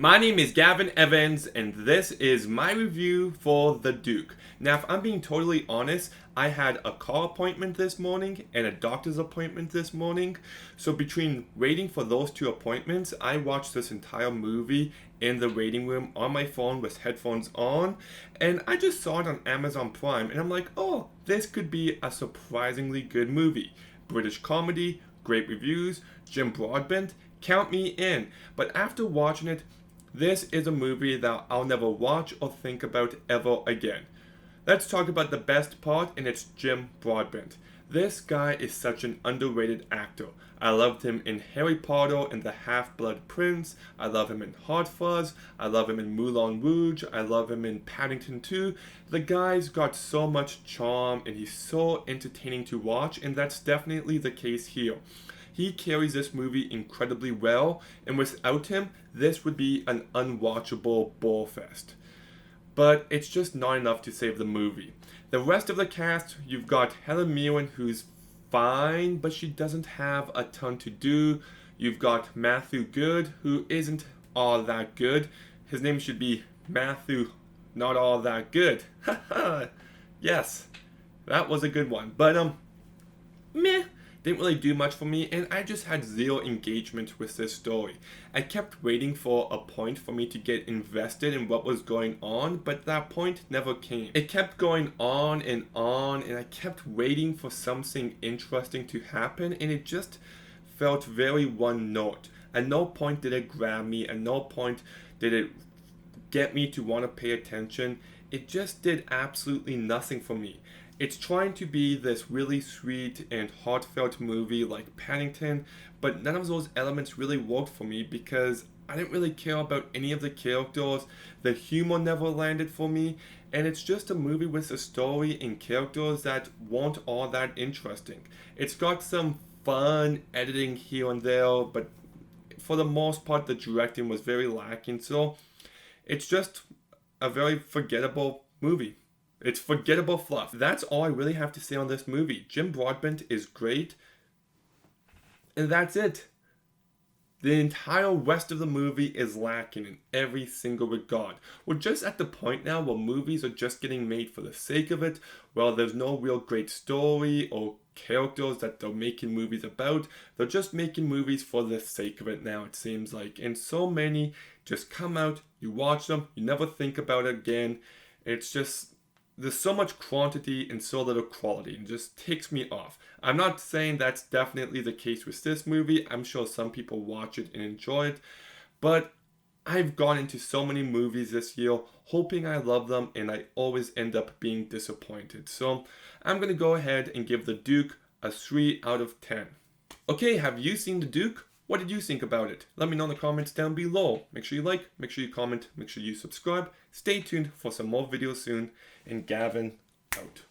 My name is Gavin Evans, and this is my review for The Duke. Now, if I'm being totally honest, I had a car appointment this morning and a doctor's appointment this morning. So between waiting for those two appointments, I watched this entire movie in the waiting room on my phone with headphones on. And I just saw it on Amazon Prime, and I'm like, oh, this could be a surprisingly good movie. British comedy, great reviews, Jim Broadbent, count me in. But after watching it, this is a movie that I'll never watch or think about ever again. Let's talk about the best part, and it's Jim Broadbent. This guy is such an underrated actor. I loved him in Harry Potter and the Half-Blood Prince. I love him in Hot Fuzz. I love him in Moulin Rouge. I love him in Paddington 2. The guy's got so much charm and he's so entertaining to watch, and that's definitely the case here. He carries this movie incredibly well, and without him, this would be an unwatchable bore fest. But it's just not enough to save the movie. The rest of the cast, you've got Helen Mirren, who's fine, but she doesn't have a ton to do. You've got Matthew Good, who isn't all that good. His name should be Matthew Not All That Good. Yes, that was a good one. But, meh. Didn't really do much for me, and I just had zero engagement with this story. I kept waiting for a point for me to get invested in what was going on, but that point never came. It kept going on, and I kept waiting for something interesting to happen, and it just felt very one note. At no point did it grab me, at no point did it get me to want to pay attention. It just did absolutely nothing for me. It's trying to be this really sweet and heartfelt movie like Paddington, but none of those elements really worked for me because I didn't really care about any of the characters. The humor never landed for me, and it's just a movie with a story and characters that weren't all that interesting. It's got some fun editing here and there, but for the most part, the directing was very lacking, so it's just a very forgettable movie. It's forgettable fluff. That's all I really have to say on this movie. Jim Broadbent is great. And that's it. The entire rest of the movie is lacking in every single regard. We're just at the point now where movies are just getting made for the sake of it. Well, there's no real great story or characters that they're making movies about. They're just making movies for the sake of it now, it seems like. And so many just come out, you watch them, you never think about it again. It's just... there's so much quantity and so little quality, and just takes me off. I'm not saying that's definitely the case with this movie. I'm sure some people watch it and enjoy it, but I've gone into so many movies this year hoping I love them, and I always end up being disappointed. So I'm going to go ahead and give The Duke a 3 out of 10. Okay, have you seen The Duke? What did you think about it? Let me know in the comments down below. Make sure you like, make sure you comment, make sure you subscribe. Stay tuned for some more videos soon. And Gavin, out.